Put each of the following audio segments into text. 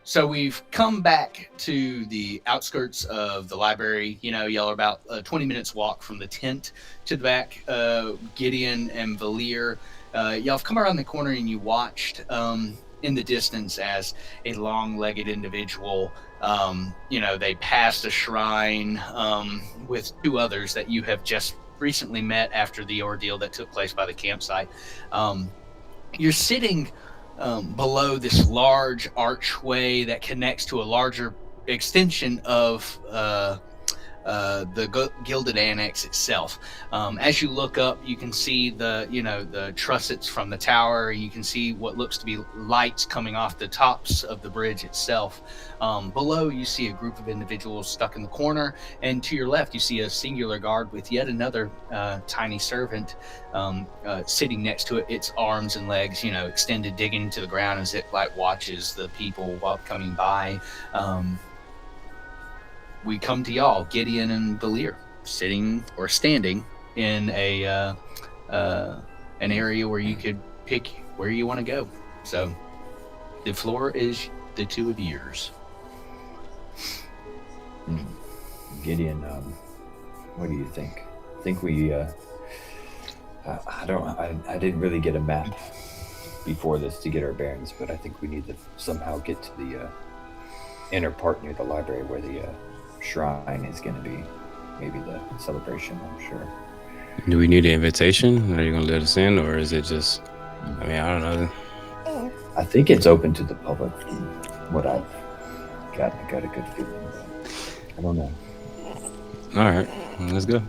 So we've come back to the outskirts of the library. Y'all are about 20 minutes walk from the tent to the back. Gideon and Valir, y'all have come around the corner and you watched in the distance as a long-legged individual, they passed a shrine with two others that you have just recently met after the ordeal that took place by the campsite. You're sitting below this large archway that connects to a larger extension of the Gilded Annex itself. As you look up, you can see the trussets from the tower. You can see what looks to be lights coming off the tops of the bridge itself. Below, you see a group of individuals stuck in the corner, and to your left, you see a singular guard with yet another tiny servant sitting next to it, its arms and legs, extended, digging into the ground as it watches the people while coming by. We come to y'all, Gideon and Valir, sitting or standing in an area where you could pick where you want to go. So the floor is the two of yours. Gideon, what do you think? I think we, I didn't really get a map before this to get our bearings, but I think we need to somehow get to the inner part near the library where the shrine is going to be. Maybe the celebration, I'm sure. Do we need an invitation? Are you going to let us in, or is it just, I don't know. I think it's open to the public. What I've got a good feeling. I don't know. All right, let's go.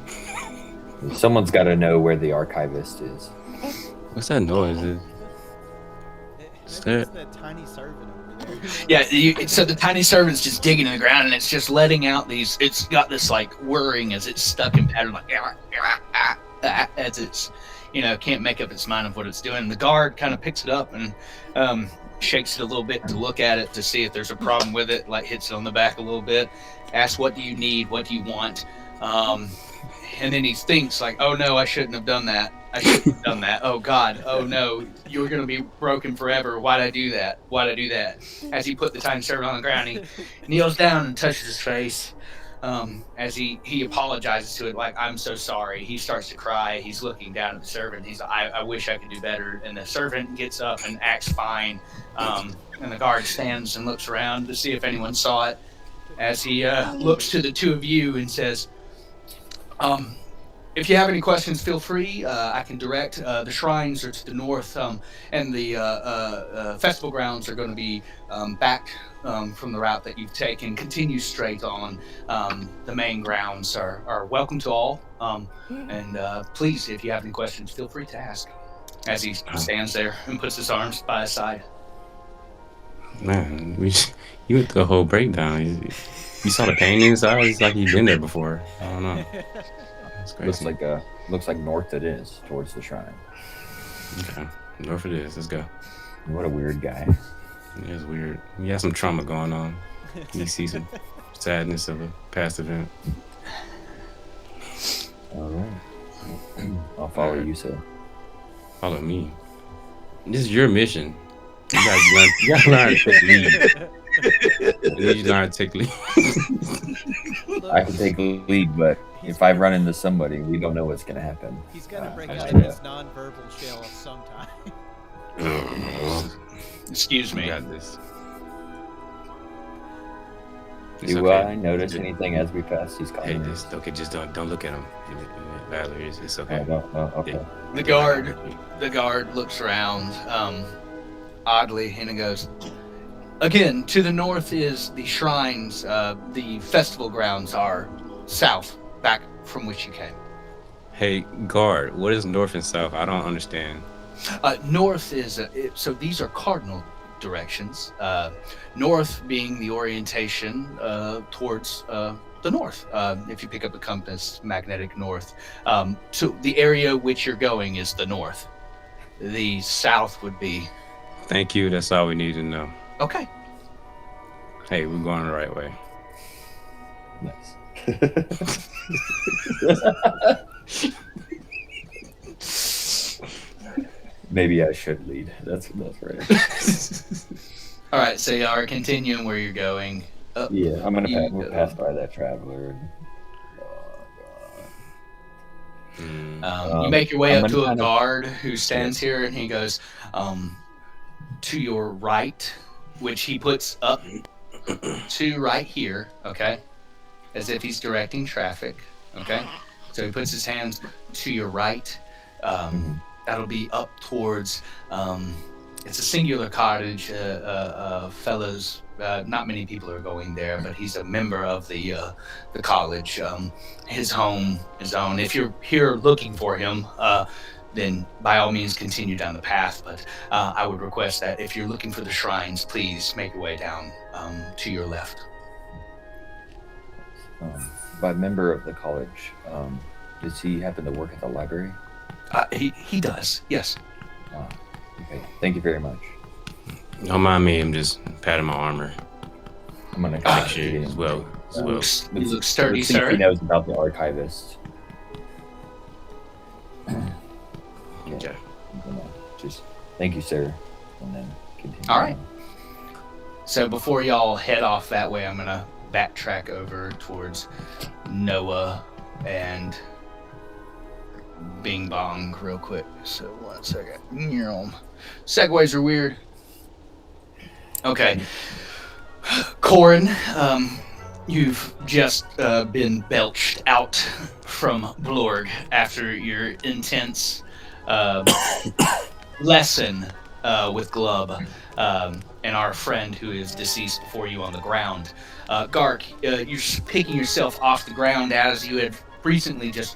Someone's got to know where the archivist is. What's that noise? It's that tiny servant over there. Yeah, so the tiny servant's just digging in the ground, and it's just letting out these. It's got this whirring as it's stuck in pattern, as it's can't make up its mind of what it's doing. The guard kind of picks it up and shakes it a little bit to look at it to see if there's a problem with it. Hits it on the back a little bit, asks, "What do you need? What do you want?" And then he thinks "Oh no, I shouldn't have done that. I shouldn't have done that. Oh God, oh no, you're going to be broken forever. Why'd I do that? Why'd I do that?" As he put the tiny servant on the ground, he kneels down and touches his face. As he apologizes to it, "I'm so sorry." He starts to cry. He's looking down at the servant. He's I wish I could do better. And the servant gets up and acts fine. And the guard stands and looks around to see if anyone saw it. As he looks to the two of you and says, "If you have any questions, feel free. I can direct. The shrines are to the north, and the festival grounds are going to be back from the route that you've taken. Continue straight on. The main grounds are welcome to all. And please, if you have any questions, feel free to ask." As he stands there and puts his arms by his side. Man, you went through the whole breakdown. You saw the pain inside. It's like you've been there before. I don't know. It's crazy. Looks like north it is, towards the shrine. Okay, north it is. Let's go. What a weird guy. It is weird. He has some trauma going on. You see some sadness of a past event. All right. I'll follow you, sir. Follow me. This is your mission. You gotta learn to take lead. You learn to take lead. I can take lead, but if I run into somebody, we don't know what's going to happen. He's got to break out of his non-verbal shell sometime. Excuse me. I got this. Do I notice anything as we pass these Hey, colonies? just don't look at him. Valerie, it's okay. Okay. The guard looks around oddly and it goes, "Again, to the north is the shrines. The festival grounds are south, back from which you came." Hey, guard, what is north and south? I don't understand. North is so these are cardinal directions. North being the orientation towards the north. If you pick up a compass, magnetic north. So the area which you're going is the north. The south would be. Thank you. That's all we need to know. Okay. Hey, we're going the right way. Nice. Maybe I should lead. That's right. All right, so y'all are continuing where you're going. Up Yeah, I'm gonna you we'll go. pass by that traveler. You make your way I'm up gonna to a kind of- guard who stands here, and he goes, to your right, which he puts up to right here, okay? As if he's directing traffic, okay? So he puts his hands to your right. That'll be up towards, it's a singular cottage, fellows. Not many people are going there, but he's a member of the college. His home, his own. If you're here looking for him, then by all means continue down the path. But I would request that if you're looking for the shrines, please make your way down to your left. By member of the college, does he happen to work at the library? He does, yes. Okay, thank you very much. Don't mind me. I'm just patting my armor. I'm gonna Make sure as well. You look sturdy, let's see if sir. he knows about the archivist. Okay. I'm gonna just thank you, sir, and then continue. All right. on. So before y'all head off that way, I'm gonna backtrack over towards Noah and Bing Bong real quick. So 1 second. Segues are weird. Okay. Corin, you've just been belched out from Blorg after your intense lesson with Glub and our friend who is deceased before you on the ground. Gark, you're picking yourself off the ground as you had recently just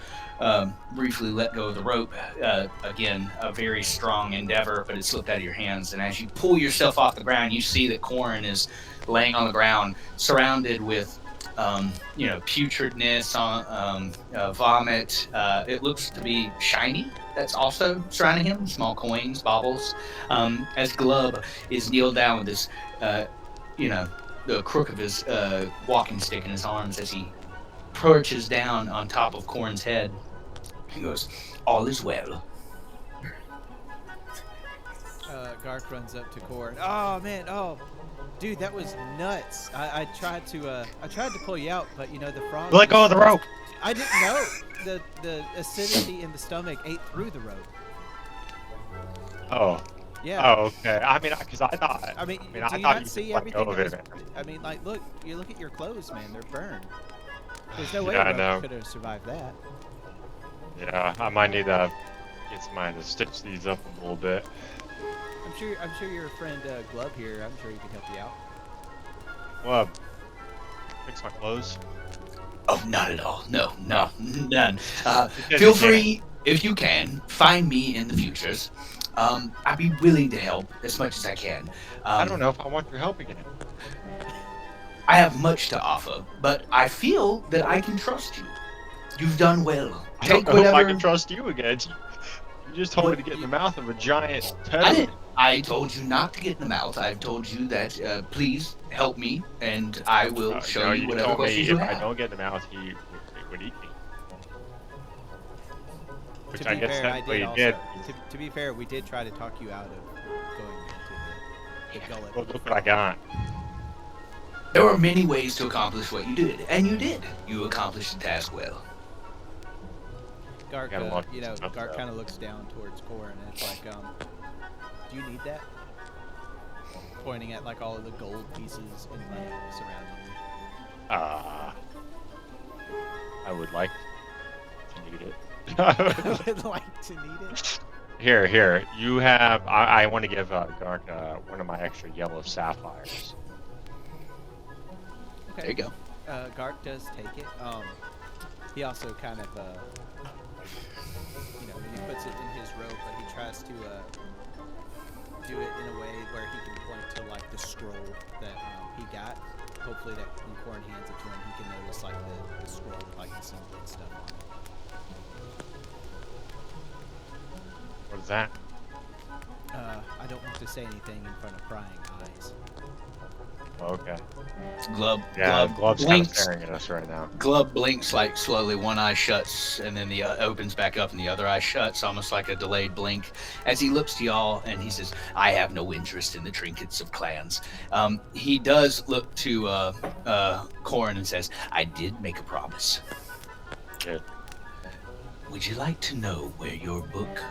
briefly let go of the rope. Again, a very strong endeavor, but it slipped out of your hands. And as you pull yourself off the ground, you see that Corin is laying on the ground, surrounded with, putridness, vomit. It looks to be shiny. That's also surrounding him. Small coins, baubles. As Glub is kneeled down with this, the crook of his walking stick in his arms as he perches down on top of Corin's head. He goes, "All is well." Gark runs up to Corin. Oh man, dude, that was nuts. I tried to pull you out, but the frog. Let go of the rope. I didn't know the acidity in the stomach ate through the rope. Oh. Yeah. Oh, okay. I mean, because I thought. I mean, do I you thought not you see could let go everything? of That was, it. I mean, like, look at your clothes, man. They're burned. There's no way Yeah, I a know. rope could have survived that. Yeah, I might need to get somebody to stitch these up a little bit. I'm sure your friend Glub here. I'm sure he can help you out. Well, fix my clothes. Oh, not at all. No, none. Because Feel you free, if you can, find me in the futures. I'd be willing to help as much as I can. I don't know if I want your help again. I have much to offer, but I feel that I can trust you. You've done well. I Take don't know if I whatever. can trust you again. You just told me to get in the mouth of a giant I turtle. did. I told you not to get in the mouth. I've told you that please help me, and I will show No, you whatever told me questions you if I have. don't get in the mouth, it would eat me. Which To I be guess fair, that's I what did he also. did. To be fair, we did try to talk you out of going into the gullet. Well, look what I got. There were many ways to accomplish what you did, and you did. You accomplished the task well. Gark, Got a lot of stuff, Gark though. kind of looks down towards Corin and it's like, do you need that? Pointing at like all of the gold pieces and money surrounding you. I would like to need it. I would like to need it. Here. You have. I want to give Gark one of my extra yellow sapphires. Okay. There you go. Gark does take it. He also kind of, he puts it in his robe, but he tries to do it in a way where he can point to like the scroll that he got. Hopefully, that when Corin hands it to him, he can notice like the scroll with like the symbol and stuff on it. What is that? I don't want to say anything in front of prying eyes. Okay. Glub Glove's kind of blinks. staring at us right now. Glub blinks like slowly. One eye shuts, and then the opens back up, and the other eye shuts, almost like a delayed blink. As he looks to y'all, and he says, "I have no interest in the trinkets of clans." He does look to Corin and says, "I did make a promise. Good. Would you like to know where your book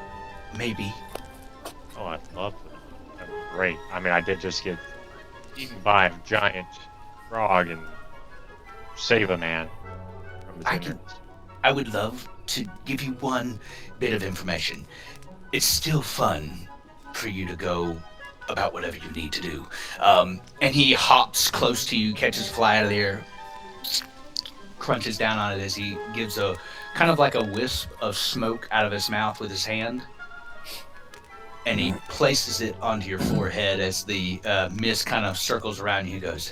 may be?" Oh, I'd love that. That'd be great. I mean, I did just get eaten by a giant frog and save a man from his I can- enemies. I would love to give you one bit of information. It's still fun for you to go about whatever you need to do. And he hops close to you, catches fly out of the air, crunches down on it as he gives a kind of like a wisp of smoke out of his mouth with his hand. And he places it onto your forehead as the mist kind of circles around you. He goes,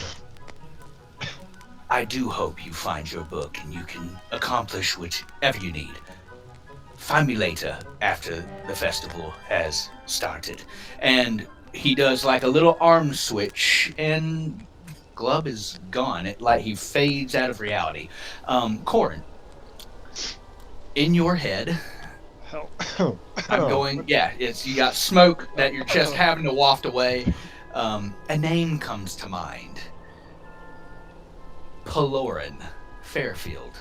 "I do hope you find your book and you can accomplish whatever you need. Find me later after the festival has started." And he does like a little arm switch, and Glub is gone. He fades out of reality. Corin, in your head, I'm going. Yeah, you got smoke that you're just having to waft away. A name comes to mind. Pelorin Fairfield.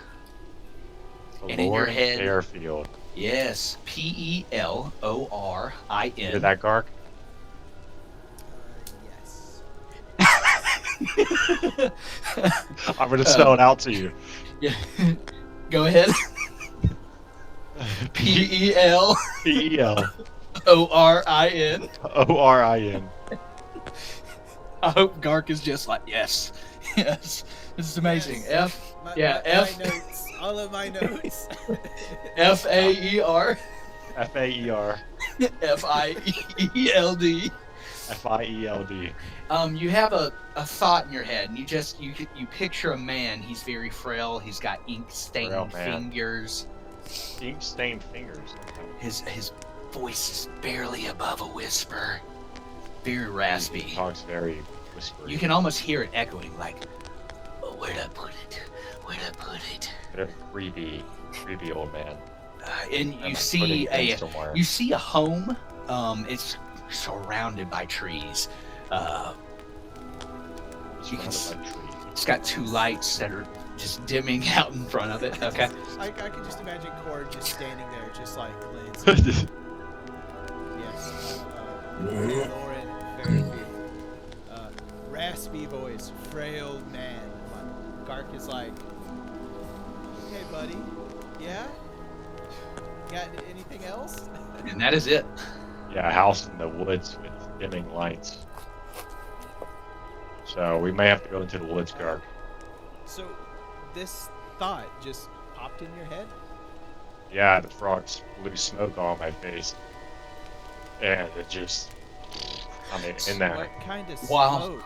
And in your head- Fairfield. Yes, Pelorin. Hear that, Gark? Yes. I'm gonna spell it out to you. Yeah. Go ahead. Pelorin. Pelorin. I hope Gark is just like, yes. Yes. This is amazing. Yes. F My notes. All of my notes. Faer Faer. Field. Field. You have a thought in your head, and you picture a man. He's very frail. He's got ink-stained Frail man. fingers. Ink-stained fingers. His voice is barely above a whisper. Very He raspy. talks very whispery. You can almost hear it echoing, like, "Oh, where'd I put it? Where'd I put it?" They're creepy old man. And I'm you putting see it somewhere. you see a home. It's surrounded by trees. You can Surrounded by trees. It's got two lights that are just dimming out in front of it. Okay. I can just imagine Cord just standing there, just like glancing. Yes. Lauren Fairfield. Raspy voice, frail man. Gark is like, "Hey, buddy. Yeah? Got anything else?" And that is it. Yeah, a house in the woods with dimming lights. So we may have to go into the woods, Gark. So, this thought just popped in your head? Yeah, the frogs blew smoke all on my face. And it just, I mean, in there. What kind of Wow. smoke?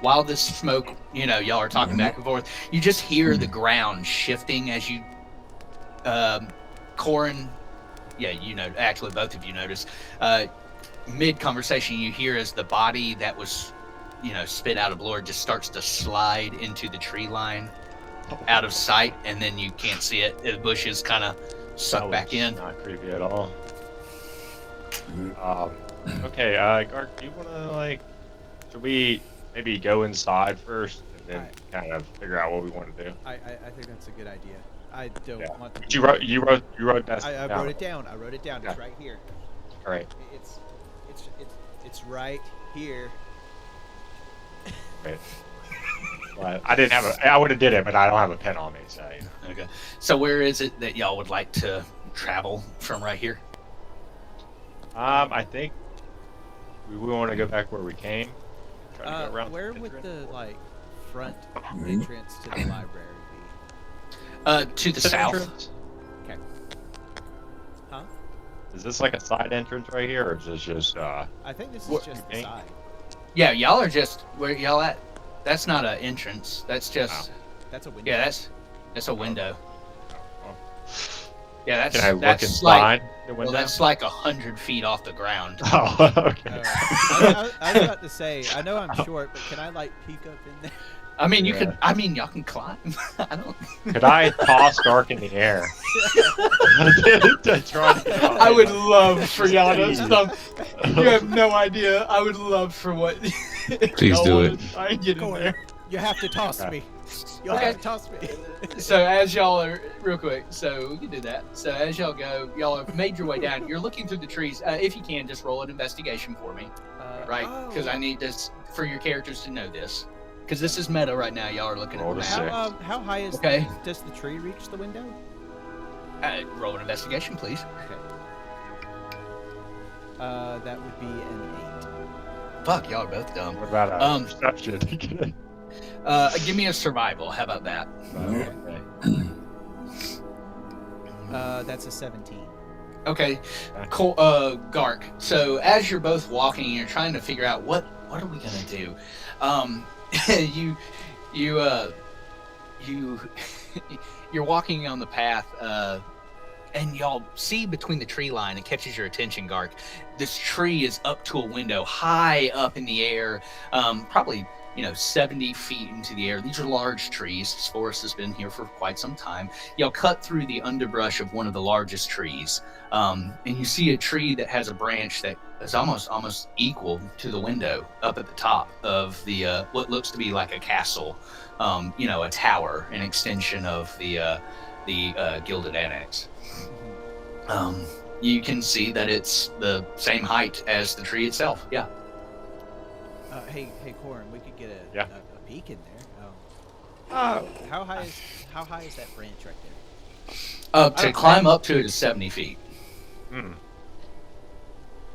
While this smoke, y'all are talking back and forth, you just hear the ground shifting as you, Corin, actually both of you notice, mid-conversation you hear as the body that was, spit out of blood just starts to slide into the tree line out of sight, and then you can't see it. The bushes kind of suck That back was in. Not creepy at all. Okay, Gark, do you want to, should we maybe go inside first and then kind of figure out what we want to do? I think that's a good idea. I don't Yeah. want to. But you wrote that I down. wrote it down. I wrote it down. It's Yeah. right here. All right. It's right here. Great. But I didn't have I would have did it, but I don't have a pen on me, so. Okay. So where is it that y'all would like to travel from right here? I think we want to go back where we came. Try to go around Where the would entrance. the front entrance to the library be? To the Is it south. entrance? Okay. Huh? Is this like a side entrance right here, or is this just I think this is What- just the Okay. side. Yeah, y'all are just where y'all at. That's not an entrance. That's just That's a window. yeah. That's a window. Yeah, that's Can I look that's like inside the well, window? that's like 100 feet off the ground. Oh, okay. I was about to say, I know I'm short, but can I like peek up in there? I mean, you Yeah. could. I mean, y'all can climb. I don't. Could I toss Gark in the air? To try to I would love for y'all to. Please. You have no idea. I would love for what. Please do it. Try and get in Corn, there. you have to toss Okay. me. You'll Okay. have to toss me. So as y'all are real quick, so we can do that. So as y'all go, y'all have made your way down. You're looking through the trees. If you can, just roll an investigation for me, right? Because I need this for your characters to know this. Because this is meta right now. Y'all are looking Roll at the to map. six. How high is Okay. does the tree reach the window? Roll an investigation, please. That would be an 8. Fuck, y'all are both dumb. What about a Um, perception? Give me a survival. How about that? Okay. That's a 17. Okay, Gark. So as you're both walking, you're trying to figure out what are we gonna do. You're walking on the path, and y'all see between the tree line. It catches your attention, Gark. This tree is up to a window, high up in the air, probably 70 feet into the air. These are large trees. This forest has been here for quite some time. Y'all cut through the underbrush of one of the largest trees, and you see a tree that has a branch that is almost equal to the window up at the top of the what looks to be like a castle, a tower, an extension of the Gilded Annex. You can see that it's the same height as the tree itself. Yeah. Hey, Corin, we could get a Yeah. a peek in there. How high is that branch right there? To climb up to it is 70 feet.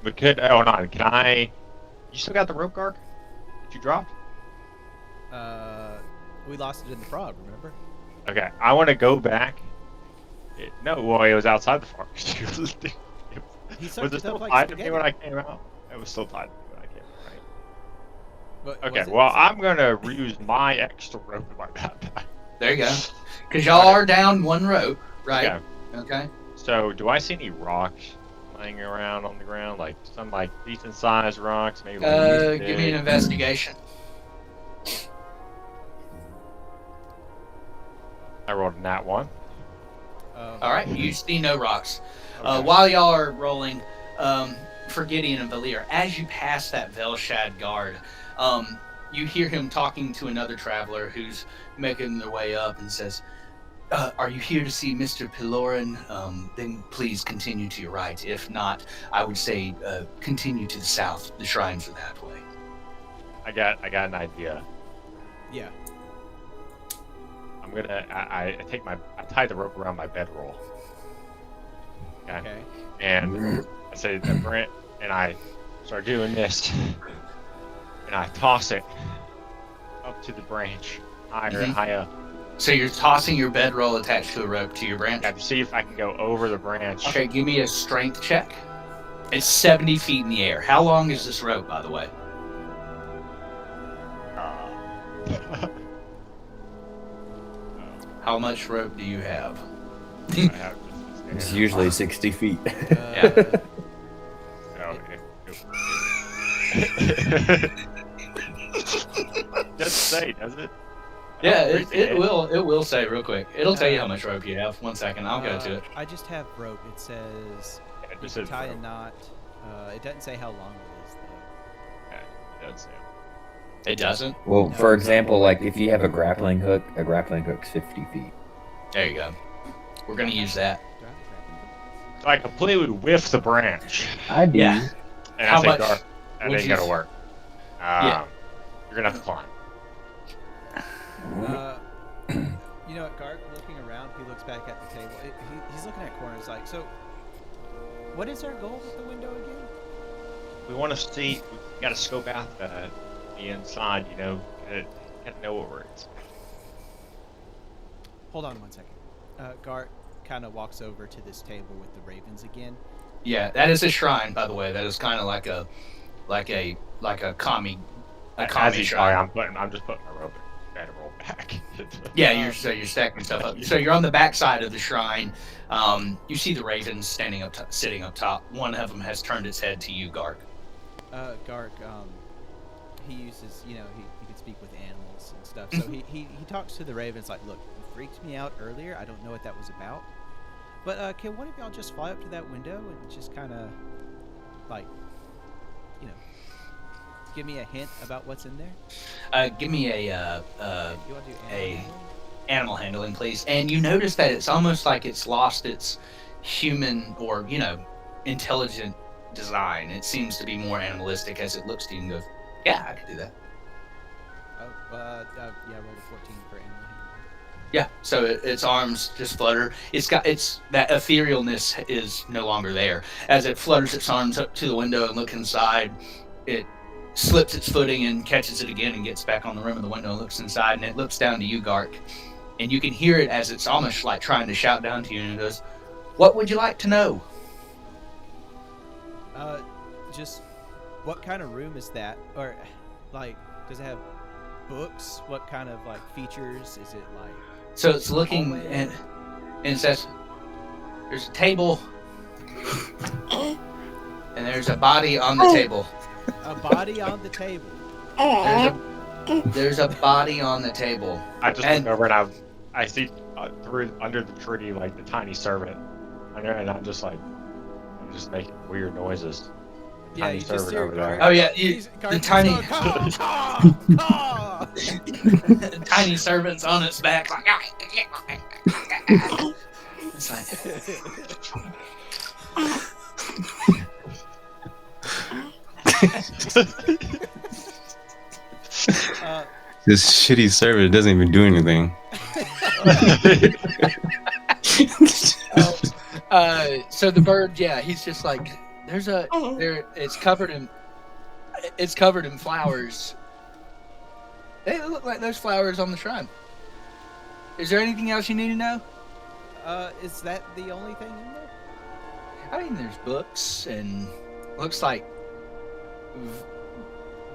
But hold on. Can I? You still got the rope, Gark? That you dropped? We lost it in the frog. Remember? Okay. I want to go back. It was outside the forest. He Was sucked it it still up like tied to me spaghetti. when I came out? It was still tied to me when I came out, right? But Okay, was it- well, I'm gonna reuse my extra rope in my backpack. There you go. Because y'all are down one rope, right? Okay. Okay. So, do I see any rocks laying around on the ground? Like some decent sized rocks, maybe. Give me an investigation. I rolled a nat 1. All right. You see no rocks. Okay. While y'all are rolling, for Gideon and Valir, as you pass that Velshad guard, you hear him talking to another traveler who's making their way up and says, are you here to see Mr. Piloran? Then please continue to your right. If not, I would say continue to the south. The shrines are that way. I got an idea. Yeah. I'm gonna I tie the rope around my bedroll. Okay. And I say the branch, and I start doing this, and I toss it up to the branch, higher and higher. So you're tossing your bedroll attached to a rope to your branch? To see if I can go over the branch. Okay, give me a strength check. It's 70 feet in the air. How long is this rope, by the way? How much rope do you have? I have It's just- usually 60 feet. Yeah. Oh, doesn't say, does it? Yeah, Oh, it will say real quick. It'll tell you how much rope you have. 1 second, I'll go to it. I just have rope. It says Yeah, it you just can says tie a rope. knot. It doesn't say how long it is though. Okay, it does say. It doesn't? Well, for example, like if you have a grappling hook's 50 feet. There you go. We're going to use that. Do I have a grappling hook? So I completely whiff the branch, I do. Yeah. and How I say, much Garth, that would ain't you- gonna work. Yeah. You're gonna have to climb. You know what, Gark, looking around, he looks back at the table. He's looking at corners like, so what is our goal with the window again? We want to see. We got to scope out the inside. Kind of know what we're expecting. Hold on 1 second. Gark kind of walks over to this table with the ravens again. Yeah, that is a shrine, by the way. That is kind of like a kami As shrine. he's going, I'm just putting my rope and bedroll back. Yeah, you're stacking stuff up. So you're on the backside of the shrine. You see the ravens standing up, sitting up top. One of them has turned its head to you, Gark. Gark, he uses, he can speak with animals and stuff. So he talks to the ravens like, look, you freaked me out earlier. I don't know what that was about. But can one of y'all just fly up to that window and just kind of, like, give me a hint about what's in there? Give me You want to do animal handling, please. And you notice that it's almost like it's lost its human or, intelligent design. It seems to be more animalistic as it looks to you and goes, yeah, I could do that. roll a 14 for animal handling. Yeah, so its arms just flutter. That etherealness is no longer there. As it flutters its arms up to the window and look inside, it slips its footing and catches it again and gets back on the rim of the window and looks inside, and it looks down to you, Gark. And you can hear it as it's almost like trying to shout down to you, and it goes, what would you like to know? Just what kind of room is that? Or, like, does it have books? What kind of, like, features? Is it, like... So it's looking, and it says, there's a table, and there's a body on the table. A body on the table. There's a body on the table. I just look over and I see under the tree like the tiny servant, and I'm just making weird noises. Yeah, Tiny you just servant hear over there. Oh yeah, Gark the tiny going, caw, caw, caw. tiny servant's on its back like. It's like. This shitty server doesn't even do anything. So the bird, yeah, he's just like, it's covered in flowers. They look like those flowers on the shrine. Is there anything else you need to know? Is that the only thing in there? I mean, there's books and looks like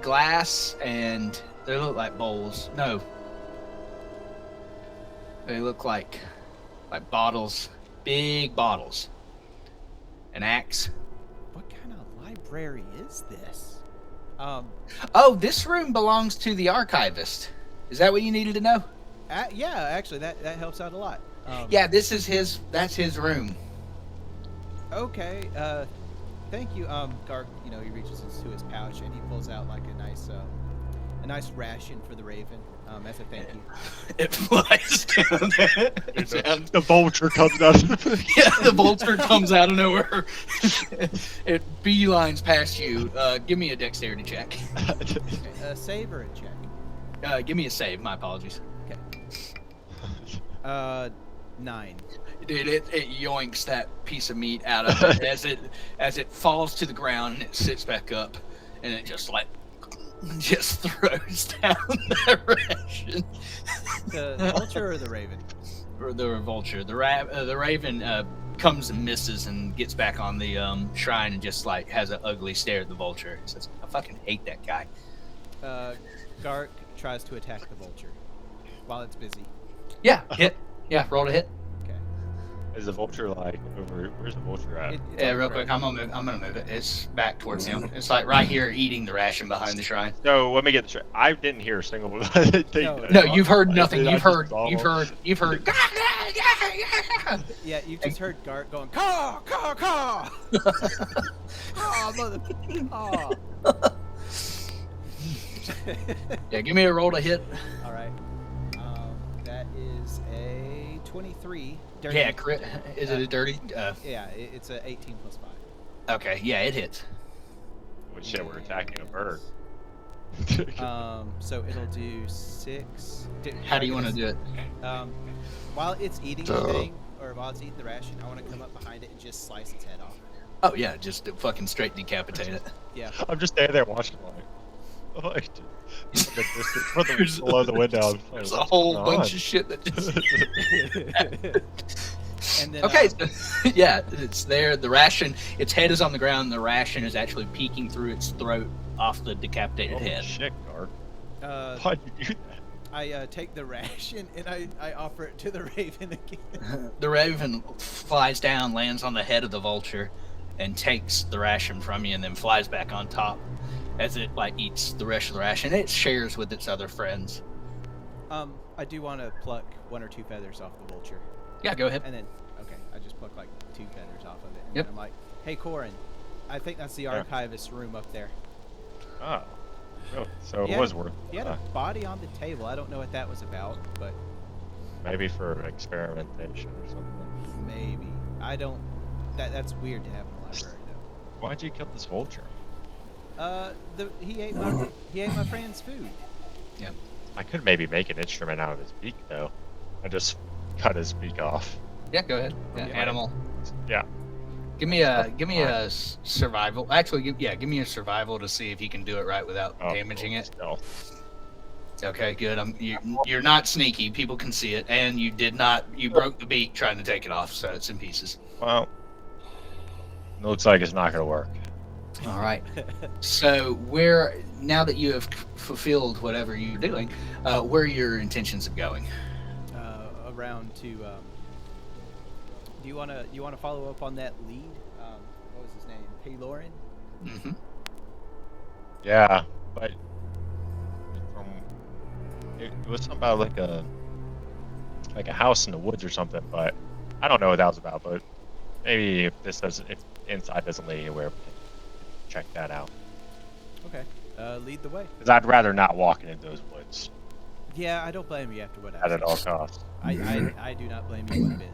glass, and they look like bowls. No, they look like bottles, big bottles. An axe. What kind of library is this? Oh, this room belongs to the archivist. Is that what you needed to know? Yeah, actually, that helps out a lot. Yeah, that's his room. Okay, thank you. Gark, he reaches into his pouch and he pulls out like a nice ration for the raven, as a thank you. It flies down there. The vulture comes out. Yeah, the vulture comes out of nowhere. It beelines past you. Give me a dexterity check. A save or a check? Give me a save. My apologies. Okay. 9. Dude, it yoinks that piece of meat out of it as it falls to the ground and it sits back up, and it just throws down the ration. The vulture or the raven? Or the vulture. The raven comes and misses and gets back on the shrine and just has an ugly stare at the vulture. It says, I fucking hate that guy. Gark tries to attack the vulture while it's busy. Yeah, hit. Yeah, roll to hit. Okay. Is the vulture over? Where's the vulture at? It's Yeah, on real the quick. ground. I'm gonna move it. It's back towards him. It's right here, eating the ration behind the shrine. So let me get this straight. I didn't hear a single thing. No, you've heard nothing. I You've just heard. saw You've one. heard. You've heard. Yeah, you just heard Gark going, caw, caw, caw. Oh, mother. Oh. Yeah, give me a roll to hit. All right. That is a 23. Dirty. Yeah, crit. Is it a dirty? Yeah, it's a 18 plus 5. Okay. Yeah, it hits. Well, shit, we're attacking a bird. So it'll do 6. How do you want to do it? While it's eating the thing, or while it's eating the ration, I want to come up behind it and just slice its head off. Oh yeah, just fucking straight decapitate it. Yeah. I'm just standing there watching below the window. There's a whole bunch of shit that just. And then, Okay, so, yeah, it's there. The ration, its head is on the ground. The ration is actually peeking through its throat off the decapitated Holy head. shit, Gark. Uh, Why'd you do that? I take the ration and I offer it to the raven again. The raven flies down, lands on the head of the vulture, and takes the ration from you, and then flies back on top as it like eats the rest of the ration. It shares with its other friends. I do want to pluck 1 or 2 feathers off the vulture, Yeah, go ahead. and then I just pluck like 2 feathers off of it, and Yep. then I'm like, hey, Corin, I think that's the archivist room up there. Oh. Really? So Yeah. it was worth He had a body on the table. I don't know what that was about, but maybe for experimentation or something. maybe. I don't. That's weird to have in the library, though. Why'd you kill this vulture? He ate my friend's food. Yeah. I could maybe make an instrument out of his beak, though. I just cut his beak off. Yeah, go ahead. Yeah, Yeah. animal. Yeah. Give me a survival. Actually, give me a survival to see if you can do it right without damaging it. Stealth. Okay, good. You're not sneaky. People can see it, and you broke the beak trying to take it off, so it's in pieces. Well, it looks like it's not going to work. All right. So now that you have fulfilled whatever you're doing, where are your intentions of going? Around to. Do you wanna follow up on that lead? What was his name? Paylorin? Mm-hmm. Yeah, but it was something about like a house in the woods or something, but I don't know what that was about. But maybe if inside doesn't lead anywhere, we can check that out. Okay. Lead the way. Because I'd rather not walk into those woods Yeah, I don't blame you after what at happened. all costs. I do not blame you one bit.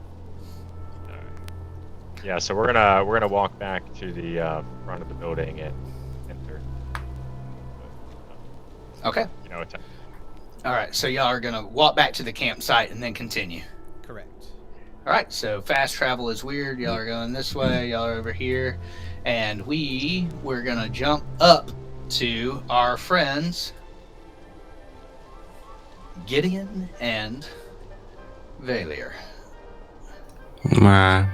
Yeah, so we're gonna walk back to the front of the building and enter. Okay. You know, it's All right. So y'all are gonna walk back to the campsite and then continue. Correct. All right. So fast travel is weird. Y'all are going this way. Y'all are over here, and we're gonna jump up to our friends Gideon and Valier. My.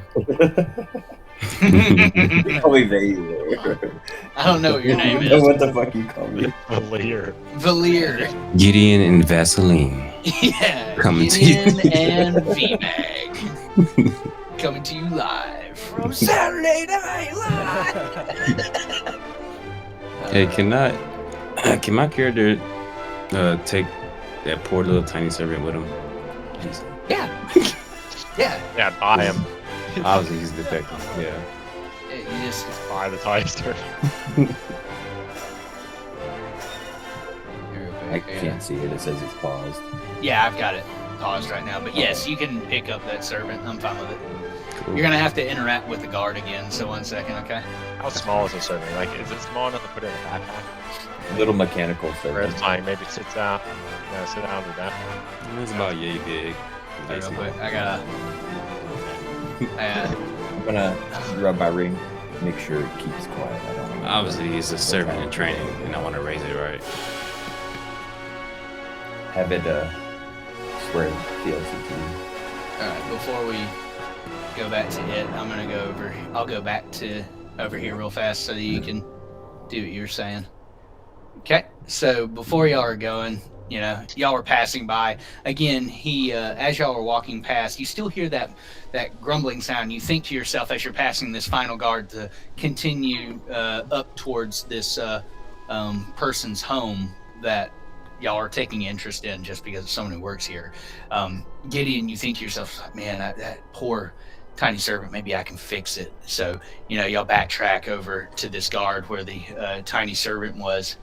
Call me Vader. I don't know what your name Know is. what the fuck you call me? Valier. Valier. Gideon and Vaseline. Yeah. Coming to you. Gideon and VMAG. Coming to you live from Saturday Night Live. Hey, can my character take that poor little tiny servant with him? Please. Yeah. Yeah. Yeah, buy him. Obviously, he's defective. Yeah. You just Buy the Tiger. I can't see it. It says it's paused. Yeah, I've got it paused right now. But yes, you can pick up that servant. I'm fine with it. Cool. You're gonna have to interact with the guard again. So 1 second, okay? How small is it serving? Like, is it small enough to put it in a backpack? Little mechanical Where servant. it's like maybe sit down with that. It's about yay big. Real quick, I gotta. I'm gonna rub my ring, make sure it keeps quiet. I don't wanna- Obviously, he's a servant in training, and I want to raise it right. Have it swear DLC to you. All right, before we go back to it, I'm gonna go over. I'll go back to over here real fast so that you can do what you're saying. Okay, so before y'all are going, y'all are passing by. Again, as y'all are walking past, you still hear that grumbling sound. You think to yourself as you're passing this final guard to continue up towards this person's home that y'all are taking interest in just because of someone who works here. Gideon, you think to yourself, man, that poor tiny servant, maybe I can fix it. So, y'all backtrack over to this guard where the tiny servant was.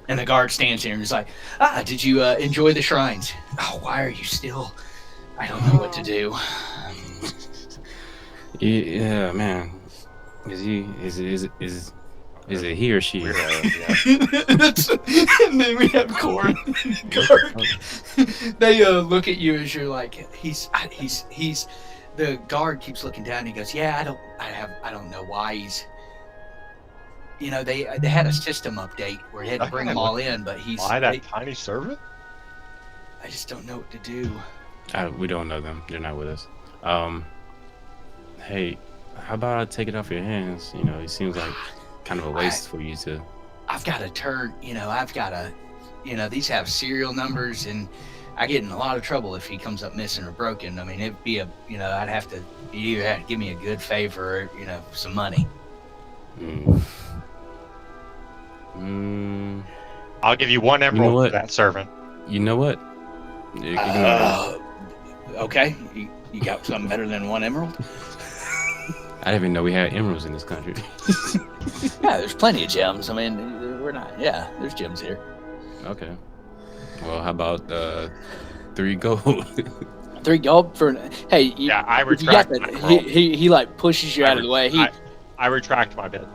And the guard stands here and is like, did you enjoy the shrines? Oh, why are you still? I don't know what to do. Yeah, man. Is it he or she? And then we have Corin and guard. They look at you as you're like, he's. The guard keeps looking down and he goes, yeah, I don't know why he's. They had a system update where they had to bring them all in, but Buy that tiny servant? I just don't know what to do. We don't know them. They're not with us. Hey, how about I take it off your hands? It seems like kind of a waste for you to. I've got to turn, I've got to, these have serial numbers, and I get in a lot of trouble if he comes up missing or broken. I mean, it'd be I'd have to, you either have to give me a good favor or, some money. I'll give you 1 emerald what? for that servant. You know what? Okay, you got something better than 1 emerald? I didn't even know we had emeralds in this country. Yeah, there's plenty of gems. I mean, there's gems here. Okay. Well, how about 3 gold? 3 gold for hey. Yeah, I if you got retract that, my roll. he like pushes you out of the way. I retract my bid.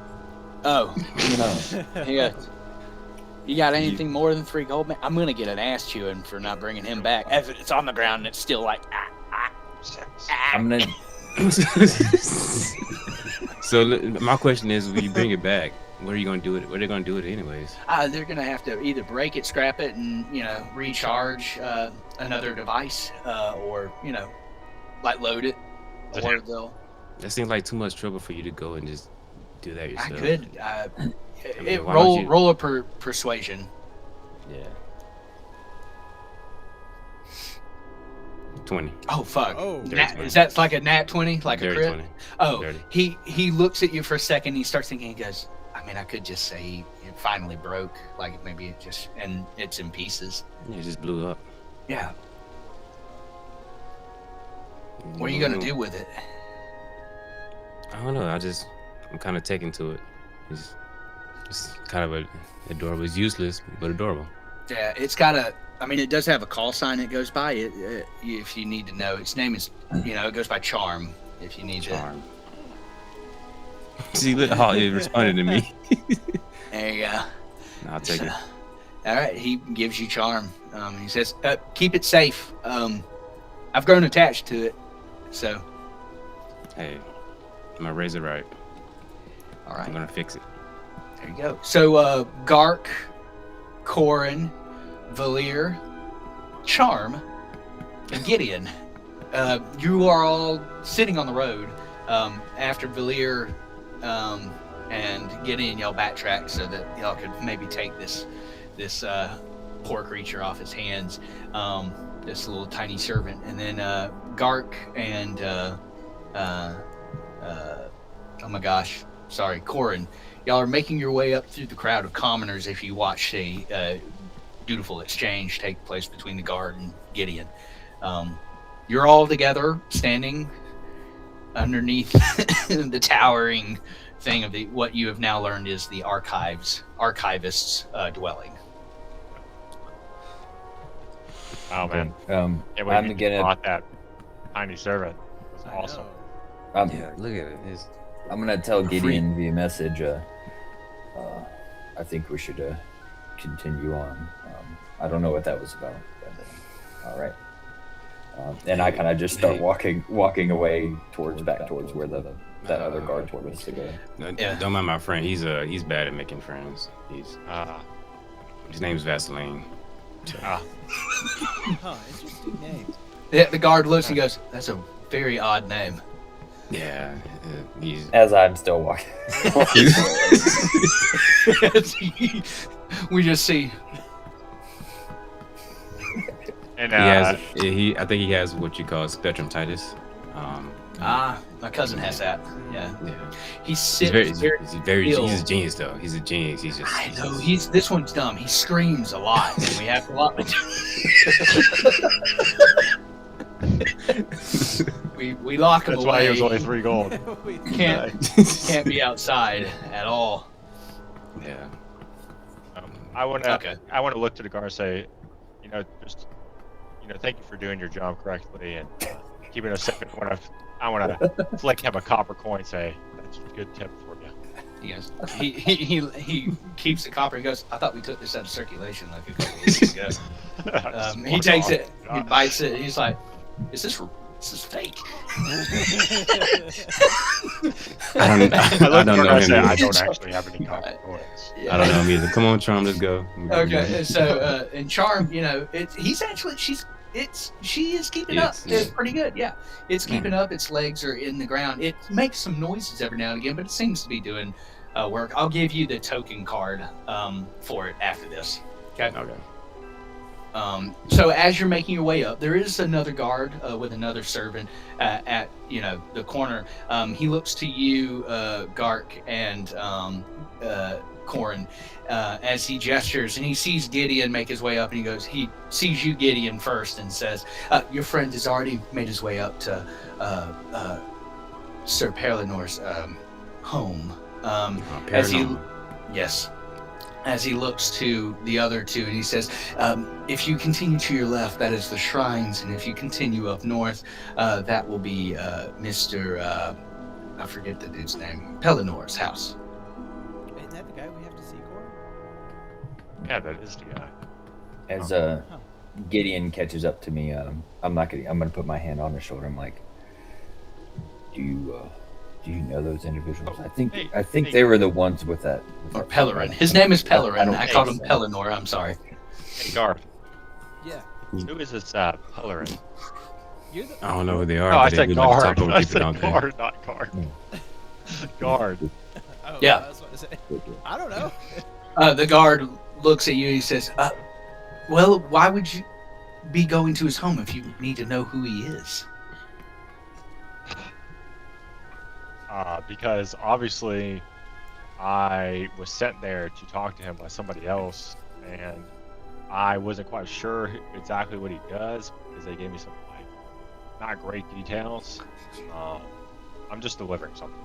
Oh, he goes, you got anything more than 3 gold, man? I'm gonna get an ass chewing for not bringing him back. If it's on the ground and it's still like, I'm gonna. So my question is, when you bring it back, what are you gonna do with it? What are they gonna do with it anyways? they're gonna have to either break it, scrap it, and recharge another device, or like load it, or they'll. That seems like too much trouble for you to go and just do that yourself. I could. Why don't you- Roll a persuasion. Yeah. 20. Oh fuck! Oh. Is that like a nat 20, like a Dirty crit? 20. Oh, Dirty. he looks at you for a second. He starts thinking. He goes, I mean, I could just say it finally broke. Like maybe it just and it's in pieces. It just blew up. Yeah. What are you gonna do with it? I don't know. I'm kind of taken to it. It's kind of adorable. It's useless, but adorable. Yeah, it's got a. I mean, it does have a call sign that goes by it. If you need to know, its name is. It goes by Charm. If you need Charm. See, look how it responded to me. There you go. I'll take it. All right, he gives you Charm. He says, "Keep it safe. I've grown attached to it, so." Hey, I'm gonna raise it right. All right. I'm gonna fix it. There you go. So, Gark, Corin, Valir, Charm, and Gideon. You are all sitting on the road. After Valir and Gideon, y'all backtrack so that y'all could maybe take this poor creature off his hands. This little tiny servant, and then Gark and oh my gosh, sorry, Corin. Y'all are making your way up through the crowd of commoners if you watch a dutiful exchange take place between the guard and Gideon. You're all together, standing underneath the towering thing of what you have now learned is the archivist's dwelling. Oh man, I'm you gonna. bought that tiny servant. It was awesome. Yeah, look at it. I'm gonna tell Gideon via message. I think we should continue on. I don't know what that was about. But, all right. And I kind of just start walking away towards where that other guard told us to go. Don't mind my friend. He's bad at making friends. His name's Vaseline. Huh, interesting name. The guard looks and goes, "That's a very odd name." Yeah, he's. As I'm still walking. We just see. And I think he has what you call spectrum titus. My cousin has that. Yeah. He He's sits very ill. he's a genius though. He's a genius. I know. This one's dumb. He screams a lot, and we have a lot. we lock him that's away. why he was only 3 gold. Can't be outside at all. Yeah. I want to look to the guard and say, thank you for doing your job correctly and keeping us safe. I want to flick him a copper coin. Say that's a good tip for you. He goes. He keeps the copper. He goes, "I thought we took this out of circulation like a couple weeks ago." He takes it. He bites it. He's like, "Is this fake?" I don't know him. I don't actually have any copper coins. I don't know him either. Come on, Charm, let's go. Okay, so and Charm, she is keeping up. Yeah. It's pretty good. Yeah, it's keeping up. Its legs are in the ground. It makes some noises every now and again, but it seems to be doing work. I'll give you the token card for it after this. Okay. So as you're making your way up, there is another guard with another servant at the corner. He looks to you, Gark, and Corin, as he gestures, and he sees Gideon make his way up, and he sees you, Gideon, first, and says, "Your friend has already made his way up to Sir Perlinor's home." As he, yes. As he looks to the other two, and he says, if you continue to your left, that is the shrines, and if you continue up north, that will be Mr. I forget the dude's name, Pelinor's house. Isn't that the guy we have to see, Corin? Yeah, that is the guy. As Gideon catches up to me, I'm gonna put my hand on his shoulder. I'm like, do you know those individuals? I think they were the ones with that. Or Pellerin. His name is Pellerin. I called him so. Pellinor. I'm sorry. Hey, Garth. Yeah. Who is this Pellerin? You're the. I don't know who they are. No, I but they said do like to guard. talk over I people, said don't they? guard, not guard. Guard. Oh, Yeah. That's what I said. I don't know. The guard looks at you and he says, well, why would you be going to his home if you need to know who he is? Because obviously I was sent there to talk to him by somebody else, and I wasn't quite sure exactly what he does because they gave me some not great details. I'm just delivering something.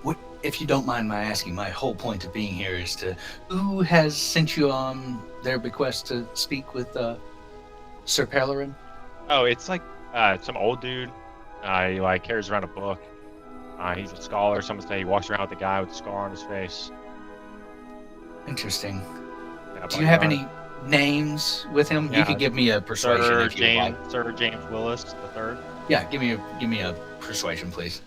What, if you don't mind my asking, my whole point of being here is who has sent you on their bequest to speak with Sir Pellerin? Oh, it's like some old dude. He carries around a book. He's a scholar. Someone say he walks around with a guy with a scar on his face. Interesting. Yeah, Do you have any names with him? Yeah. You could give me a persuasion Sir if you would like. Sir James Willis III. Yeah, give me a persuasion, please.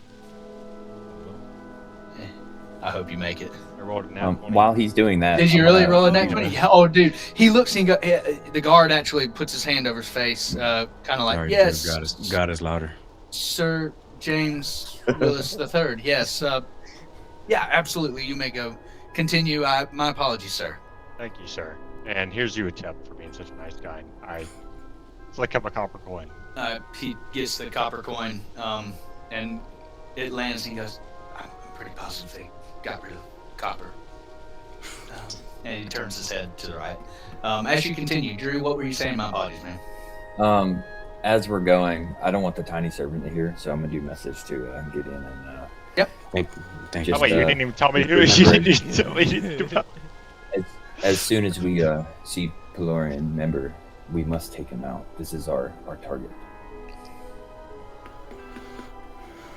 I hope you make it. I rolled a nat 20. While he's doing that, Did you really roll a nat yeah. 20? Yeah, oh, dude. He looks and the guard actually puts his hand over his face, kind of like, Sorry, yes, God is louder. Sir James Willis III. Yes. Yeah, absolutely. You may go. Continue. My apologies, sir. Thank you, sir. And here's you a tip for being such a nice guy. I flick up a copper coin. He gets the copper coin, and it lands, and he goes, I'm pretty positive they got rid of copper. And he turns his head to the right. As you continue, Drew, what were you saying? My apologies, man. As we're going, I don't want the tiny servant to hear, so I'm gonna do a message to Gideon and Thank Just, you. Oh wait, you didn't even tell me who. You didn't even tell me. as soon as we see Pelorian, remember, we must take him out. This is our target.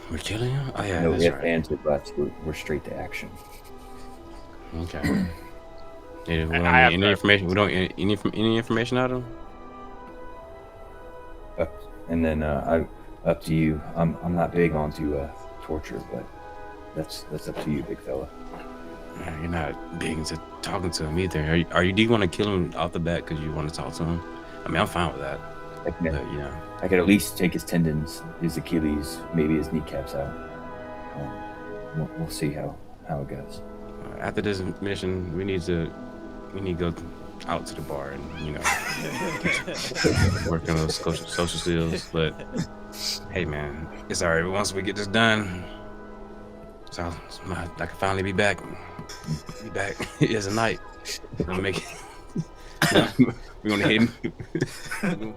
We're killing him? Oh yeah, No that's ifs, right. ands, or buts. We're straight to action. Okay. Yeah, we And don't I have need any to- information. We don't any information out of him. And then up to you. I'm not big onto torture, but that's up to you, big fella. You're not big into talking to him either. Do you want to kill him off the bat because you want to talk to him? I mean, I'm fine with that. I can, But, you know, I could at least take his tendons, his Achilles, maybe his kneecaps out. We'll see how it goes. after this mission, we need to go out to the bar and work on those social skills. But hey, man, it's all right. Once we get this done, so I can finally be back. It's a night. We're gonna make it. We're gonna hit him.